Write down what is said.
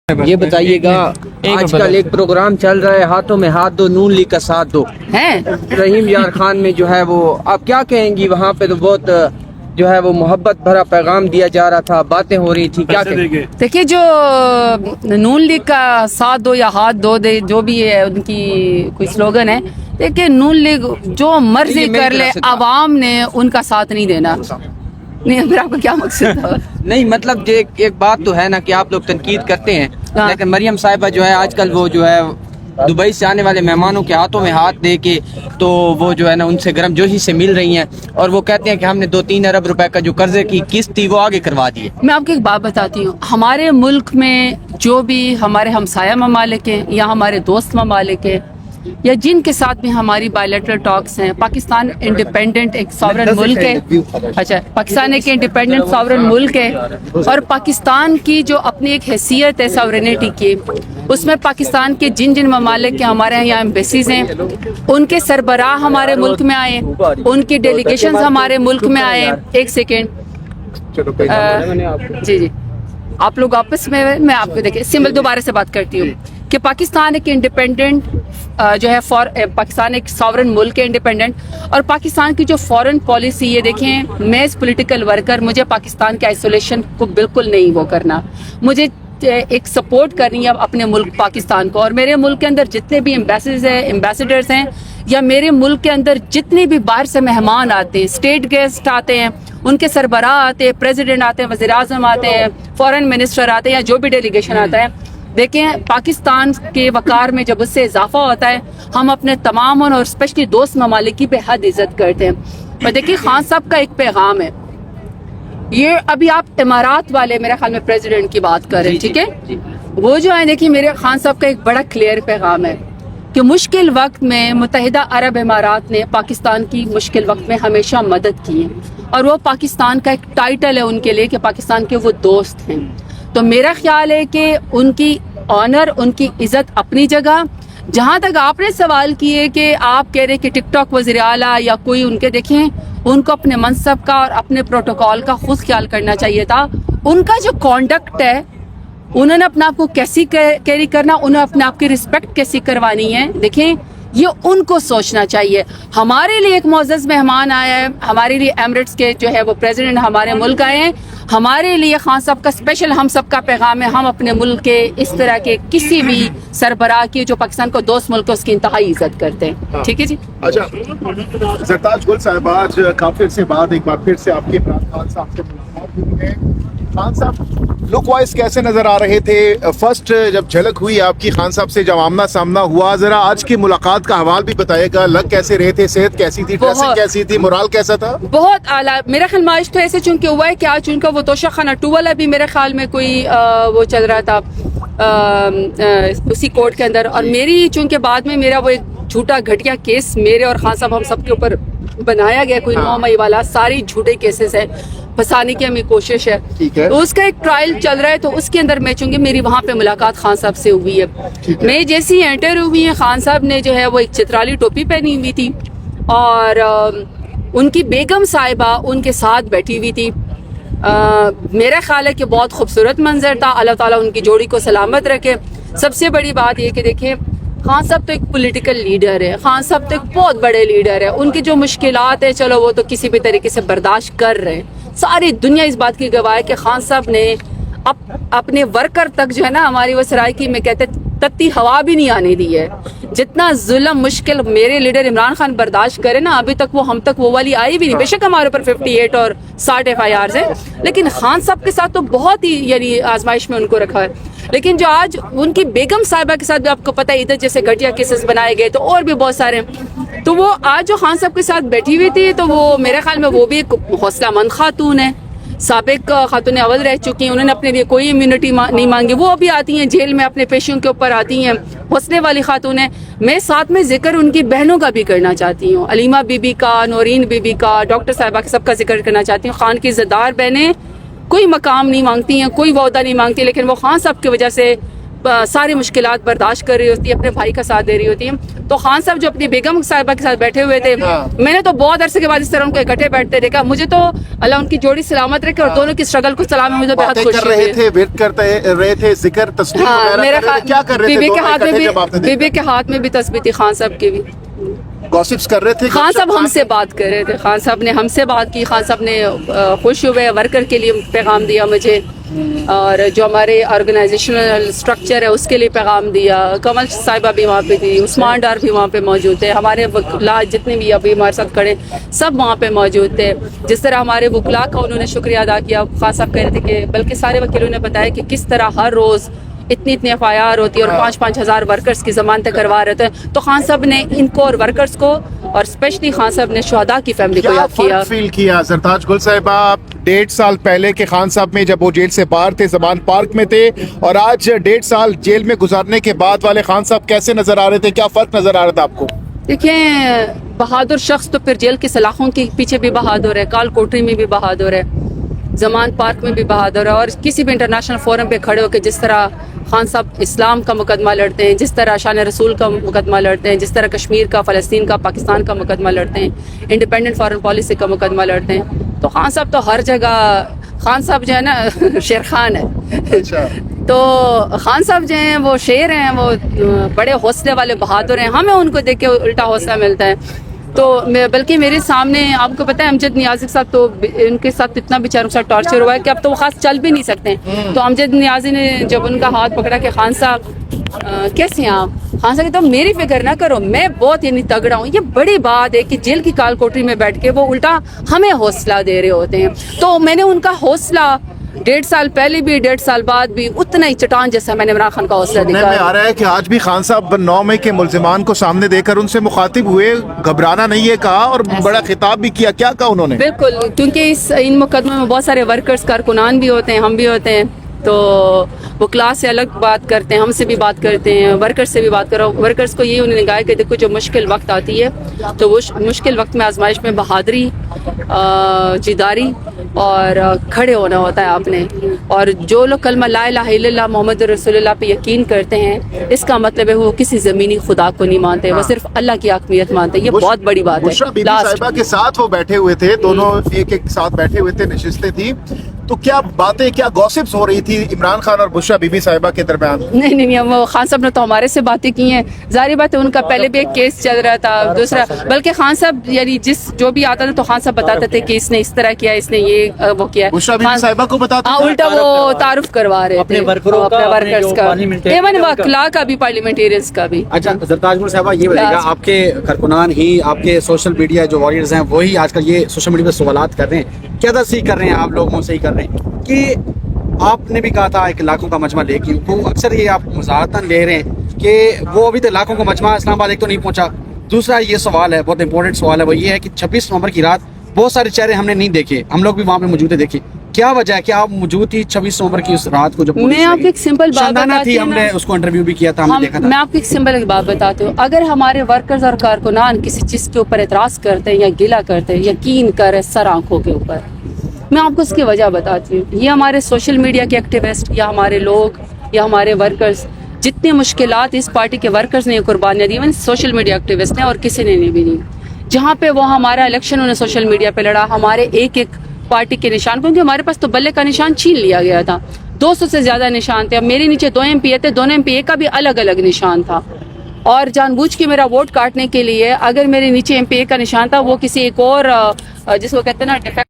یہ بتائیے گا آج کل ایک پروگرام چل رہا ہے ہاتھوں میں ہاتھ دو نون لیگ کا ساتھ دو ہیں رحیم یار خان میں جو ہے وہ آپ کیا کہیں گی؟ وہاں پہ تو بہت جو ہے وہ محبت بھرا پیغام دیا جا رہا تھا، باتیں ہو رہی تھی، کیا کہیں گے؟ دیکھیے جو نون لیگ کا ساتھ دو یا ہاتھ دو دے جو بھی ہے ان کی کوئی سلوگن ہے، دیکھیے نون لیگ جو مرضی کر لے، عوام نے ان کا ساتھ نہیں دینا۔ نہیں پھر آپ کا کیا مقصد تھا؟ نہیں مطلب ایک بات تو ہے نا کہ آپ لوگ تنقید کرتے ہیں، لیکن مریم صاحبہ جو ہے آج کل وہ جو ہے دبئی سے آنے والے مہمانوں کے ہاتھوں میں ہاتھ دے کے تو وہ جو ہے نا ان سے گرم جوشی سے مل رہی ہیں، اور وہ کہتے ہیں کہ ہم نے 2-3 ارب روپے کا جو قرضے کی قسط تھی وہ آگے کروا دیے۔ میں آپ کو ایک بات بتاتی ہوں، ہمارے ملک میں جو بھی ہمارے ہمسایہ ممالک ہیں یا ہمارے دوست ممالک ہیں یا جن کے ساتھ بھی ہماری بائیلیٹرل ٹاکس ہیں، پاکستان انڈیپینڈنٹ ایک ساورن ملک ہے، اچھا پاکستان ایک انڈیپینڈنٹ ساورن ملک ہے، اور پاکستان کی جو اپنی ایک حیثیت ہے ساورنٹی کی، اس میں پاکستان کے جن ممالک کے ہمارے یہاں ایمبیسیز ہیں ان کے سربراہ ہمارے ملک میں آئے، ان کی ڈیلیگیشنز ہمارے ملک میں آئے۔ ایک سیکنڈ جی آپ لوگ آپس میں آپ کو دیکھیں سمبل دوبارہ سے بات کرتی ہوں کہ پاکستان ایک انڈیپینڈنٹ جو ہے پاکستان ایک ساورن ملک ہے انڈیپینڈنٹ، اور پاکستان کی جو فورن پالیسی یہ دیکھیں، میں ایز پولیٹیکل ورکر مجھے پاکستان کے آئسولیشن کو بالکل نہیں وہ کرنا، مجھے ایک سپورٹ کرنی ہے اپنے ملک پاکستان کو، اور میرے ملک کے اندر جتنے بھی ایمبیسیڈرز ہیں یا میرے ملک کے اندر جتنے بھی باہر سے مہمان آتے ہیں، اسٹیٹ گیسٹ آتے ہیں، ان کے سربراہ آتے ہیں، پریزیڈنٹ آتے ہیں، وزیر اعظم آتے ہیں، فورن منسٹر آتے ہیں یا جو بھی ڈیلیگیشن آتا ہے، دیکھیں پاکستان کے وقار میں جب اس سے اضافہ ہوتا ہے ہم اپنے تمام اور اسپیشلی دوست ممالک کی بے حد عزت کرتے ہیں۔ اور دیکھیں خان صاحب کا ایک پیغام ہے، یہ ابھی آپ امارات والے میرے خیال میں پریزیڈنٹ کی بات کر رہے ہیں، ٹھیک ہے، وہ جو ہے دیکھیں میرے خان صاحب کا ایک بڑا کلیئر پیغام ہے کہ مشکل وقت میں متحدہ عرب امارات نے پاکستان کی مشکل وقت میں ہمیشہ مدد کی ہے، اور وہ پاکستان کا ایک ٹائٹل ہے ان کے لیے کہ پاکستان کے وہ دوست ہیں۔ تو میرا خیال ہے کہ ان کی آنر، ان کی عزت اپنی جگہ۔ جہاں تک آپ نے سوال کیے کہ آپ کہہ رہے کہ ٹک ٹاک وزیر اعلیٰ یا کوئی ان کے، دیکھیں ان کو اپنے منصب کا اور اپنے پروٹوکول کا خود خیال کرنا چاہیے تھا۔ ان کا جو کانڈکٹ ہے، انہوں نے اپنے آپ کو کیسی کیری کرنا، انہیں اپنے آپ کی رسپیکٹ کیسی کروانی ہے، دیکھیں یہ ان کو سوچنا چاہیے۔ ہمارے لیے ایک معزز مہمان آیا ہے، ہمارے لیے ایمریٹس کے جو ہے وہ پریزیڈنٹ ہمارے ملک آئے ہیں، ہمارے لیے خان صاحب کا اسپیشل ہم سب کا پیغام ہے، ہم اپنے ملک کے اس طرح کے کسی بھی سربراہ کی جو پاکستان کو دوست ملک ہے اس کی انتہائی عزت کرتے ہیں، ٹھیک ہے جی۔ اچھا زرتاج گل صاحب، آج کافی عرصے بعد ایک بار پھر سے آپ کے عمران خان صاحب سے ملاقات ہوئی ہے۔ خان صاحب لک وائز کیسے نظر آ رہے تھے؟ فرسٹ جب جھلک ہوئی آپ کی خان صاحب سے، جب آمنا سامنا ہوا، ذرا آج کی ملاقات کا حوال بھی بتائیے گا، لگ کیسے رہے تھے، صحت کیسی تھی، ڈریسنگ کیسی تھی، مورال کیسا تھا؟ بہت اعلیٰ۔ میرا خیال میں آج تو ایسے چونکہ ہوا ہے کہ آج ان کا وہ توشہ خانہ 2 والا بھی میرے خیال میں کوئی وہ چل رہا تھا اسی کورٹ کے اندر، اور میری چونکہ بعد میں میرا وہ ایک جھوٹا گھٹیا کیس میرے اور خان صاحب ہم سب کے اوپر بنایا گیا، کوئی 9 مئی والا، ساری جھوٹے کیسز ہیں، پھنسانے کی ہمیں کوشش ہے، تو اس کا ایک ٹرائل چل رہا ہے، تو اس کے اندر میں چونکہ میری وہاں پہ ملاقات خان صاحب سے ہوئی ہے، میں جیسی انٹر ہوئی ہیں خان صاحب نے جو ہے وہ ایک چترالی ٹوپی پہنی ہوئی تھی، اور ان کی بیگم صاحبہ ان کے ساتھ بیٹھی ہوئی تھی۔ میرا خیال ہے کہ بہت خوبصورت منظر تھا، اللہ تعالیٰ ان کی جوڑی کو سلامت رکھے۔ سب سے بڑی بات یہ کہ دیکھیں خان صاحب تو ایک پولیٹیکل لیڈر ہے، خان صاحب تو ایک بہت بڑے لیڈر ہے، ان کی جو مشکلات ہیں چلو وہ تو کسی بھی طریقے سے برداشت کر رہے ہیں، ساری دنیا اس بات کی گواہ ہے کہ خان صاحب نے اپنے ورکر تک جو ہے نا ہماری وہ سرائکی میں کہتے تتی ہوا بھی نہیں آنے دی ہے۔ جتنا ظلم مشکل میرے لیڈر عمران خان برداشت کرے نا، ابھی تک وہ ہم تک وہ والی آئی بھی نہیں، بے شک ہمارے اوپر 58 اور 60 FIRs ہیں، لیکن خان صاحب کے ساتھ تو بہت ہی یعنی آزمائش میں ان کو رکھا ہے۔ لیکن جو آج ان کی بیگم صاحبہ کے ساتھ بھی آپ کو پتہ ہے ادھر جیسے گھٹیا کیسز بنائے گئے، تو اور بھی بہت سارے ہیں، تو وہ آج جو خان صاحب کے ساتھ بیٹھی ہوئی تھی تو وہ میرے خیال میں وہ بھی ایک حوصلہ مند خاتون ہے، سابق خاتون اول رہ چکی ہیں، انہوں نے اپنے لیے کوئی امیونٹی نہیں مانگی، وہ ابھی آتی ہیں جیل میں اپنے پیشیوں کے اوپر آتی ہیں، حوصلے والی خاتون ہیں۔ میں ساتھ میں ذکر ان کی بہنوں کا بھی کرنا چاہتی ہوں، علیمہ بی بی کا، نورین بی بی کا، ڈاکٹر صاحبہ کا، سب کا ذکر کرنا چاہتی ہوں۔ خان کی عزتدار بہنیں کوئی مقام نہیں مانگتی ہیں، کوئی عہدہ نہیں مانگتی، لیکن وہ خان صاحب کی وجہ سے सारी मुश्किलात बर्दाश्त कर रही होती है, अपने भाई का साथ दे रही होती है। तो खान साहब जो अपनी बेगम साहिबा के साथ बैठे हुए थे, मैंने तो बहुत अरसे के बाद इस तरह उनको इकट्ठे बैठते देखा। मुझे तो अल्लाह उनकी जोड़ी सलामत रखे और दोनों की स्ट्रगल को सलाम है, मुझे बहुत बातें खुशी कर रहे हुई। थे, विर्द करते रहे थे, जिक्र तस्बीह हाँ, वगैरह मेरे कर रहे थे, क्या कर रहे थे बीबी के दोनों हाथ में इकट्ठे जब आपने भी, बीबी के हाथ में भी तस्बीह थी खान साहब की भी। गॉसिप्स कर रहे थे? खान साहब हमसे बात कर रहे थे, खान साहब ने हमसे बात की, खान साहब ने खुश हुए, वर्कर के लिए पैगाम दिया मुझे, और जो हमारे ऑर्गेनाइजेशनल स्ट्रक्चर है उसके लिए पैगाम दिया। कमल साहिबा भी वहाँ पे थी, उस्मान डार भी वहाँ पे मौजूद थे, हमारे वकला जितने भी अभी हमारे साथ खड़े सब वहाँ पे मौजूद थे। जिस तरह हमारे वकला का उन्होंने शुक्रिया अदा किया, खान साहब कह रहे थे कि बल्कि सारे वकीलों ने बताया कि किस तरह हर रोज़ इतनी FIR होती है और 5-5 हज़ार वर्कर्स की ज़मानतें करवा रहे थे। तो खान साहब ने इनको और वर्कर्स को, और स्पेशली खान साहब ने शुहदा की फैमिली को क्या याद किया। फर्क फील किया सरताज गुल साहिबा 1.5 साल पहले के खान साहब में, जब वो जेल से बाहर थे, जमान पार्क में थे, और आज 1.5 साल जेल में गुजारने के बाद वाले खान साहब कैसे नजर आ रहे थे? क्या फर्क नजर आ रहा था आपको? देखिए, बहादुर शख्स तो फिर जेल की सलाखों के पीछे भी बहादुर है, काल कोठरी में भी बहादुर है, जमान पार्क में भी बहादुर है, और किसी भी इंटरनेशनल फोरम पे खड़े होकर जिस तरह खान साहब इस्लाम का मुकदमा लड़ते हैं, जिस तरह शान रसूल का मुकदमा लड़ते हैं, जिस तरह कश्मीर का, फ़लस्तीन का, पाकिस्तान का मुकदमा लड़ते हैं, इंडिपेंडेंट फॉरेन पॉलिसी का मुकदमा लड़ते हैं, तो खान साहब तो हर जगह, खान साहब जो है ना शेर खान है। अच्छा। तो खान साहब जो हैं वो शेर हैं, वो बड़े हौसले वाले बहादुर हैं, हमें उनको देख के उल्टा हौसला मिलता है। तो बल्कि मेरे सामने, आपको पता है अमजद नियाज़ी के साथ तो इनके साथ इतना बेचारों के साथ टॉर्चर हुआ है कि अब तो वो खास चल भी नहीं सकते। तो अमजद नियाज़ी ने जब उनका हाथ पकड़ा कि खान साहब कैसे हैं आप, खान साहब तो मेरी फिक्र ना करो, मैं बहुत यानी तगड़ा हूँ। ये बड़ी बात है कि जेल की काल कोठरी में बैठ के वो उल्टा हमें हौसला दे रहे होते हैं। तो मैंने उनका हौसला 1.5 साल पहले भी, 1.5 साल बाद भी उतना ही चट्टान जैसा मैंने इमरान खान का हौसला सुनने में दिखाया। आ रहा है कि आज भी खान साहब 9 मई के मुल्जिमान को सामने देकर उनसे मुखातिब हुए, घबराना नहीं है कहा, और बड़ा खिताब भी किया। क्या कहा उन्होंने? बिल्कुल, क्योंकि इन मुकदमों में बहुत सारे वर्कर्स कारकुनान भी होते हैं, हम भी होते हैं, तो वो क्लास से अलग बात करते हैं, हमसे भी बात करते हैं, वर्कर्स से भी बात करो। वर्कर्स को ये उन्होंने कहा कि देखो जो मुश्किल वक्त आती है तो वो मुश्किल वक्त में आजमाइश में बहादुरी, जिदारी और खड़े होना होता है आपने। और जो लोग कलमा ला इलाहा इल्लल्लाह मोहम्मद रसूलुल्लाह पे यकीन करते हैं, इसका मतलब है वो किसी ज़मीनी खुदा को नहीं मानते, वो सिर्फ अल्लाह की हकमियत मानते हैं। ये बहुत बड़ी बात है। बुशरा बीबी साहिबा के साथ वो बैठे हुए थे, दोनों एक साथ बैठे हुए थे, नशिस्तें थी, तो क्या बातें, क्या गॉसिप्स हो रही थी इमरान खान और बुशरा बीबी साहिबा के दरमियान? नहीं, वो खान साहब ने तो हमारे से बातें की हैं, जाहिर बात है उनका पहले भी एक केस चल रहा था, दूसरा, बल्कि खान साहब यानी जो भी आता था तो खान साहब बताते थे कि इसने इस तरह किया, इसने ये वो किया। बुशरा बीबी साहिबा को बताते थे, उल्टा वो तारुफ करवा रहे थे अपने वर्कर्स का, इवन वकला का भी, पार्लियामेंटेरियंस का भी। अच्छा, सरताज गुल साहिबा ये बताइएगा, आपके कारकुनान ही, आपके सोशल मीडिया जो वॉरियर्स हैं वही आजकल ये सोशल मीडिया पे सवालात कर रहे हैं, क्या तस्दीक कर रहे हैं आप लोगों से ही कर रहे हैं कि आपने भी कहा था एक लाखों का मजमा लेके, तो अक्सर ये आप मुजाहरतन ले रहे हैं कि वो अभी तक लाखों का मजमा इस्लामाबाद एक तो नहीं पहुंचा। दूसरा ये सवाल है, बहुत इंपॉर्टेंट सवाल है, वो ये है कि 26 नवंबर की रात बहुत सारे चेहरे हमने नहीं देखे, हम लोग भी वहाँ पे मौजूद है, देखे क्या वजह है कि आप मौजूद थी 26 नवंबर की उस रात को? जब मैं आपको एक सिंपल बात बताती हूँ, हमने उसको इंटरव्यू भी किया था, हमने देखा था। मैं आपको एक सिंपल एक बात बताती हूँ, अगर हमारे वर्कर्स और कारकुनान किसी चीज़ के ऊपर एतराज़ करते हैं या गिला करते हैं, यकीन करें सर आंखों के ऊपर, मैं आपको उसकी वजह बताती हूँ। ये हमारे सोशल मीडिया के एक्टिविस्ट या हमारे लोग या हमारे वर्कर्स, जितनी मुश्किलात इस पार्टी के वर्कर्स ने कुर्बानियाँ दी, इवन सोशल मीडिया एक्टिविस्ट ने, और किसी ने नहीं भी दी। जहाँ पे वो हमारा इलेक्शन उन्होंने सोशल मीडिया पे लड़ा, हमारे एक पार्टी के निशान, क्योंकि हमारे पास तो बल्ले का निशान छीन लिया गया था, 200 से ज्यादा निशान थे। अब मेरे नीचे 2 MP थे, दोनों MP का भी अलग अलग निशान था, और जानबूझ के मेरा वोट काटने के लिए, अगर मेरे नीचे MP का निशान था, वो किसी एक और जिसको कहते हैं ना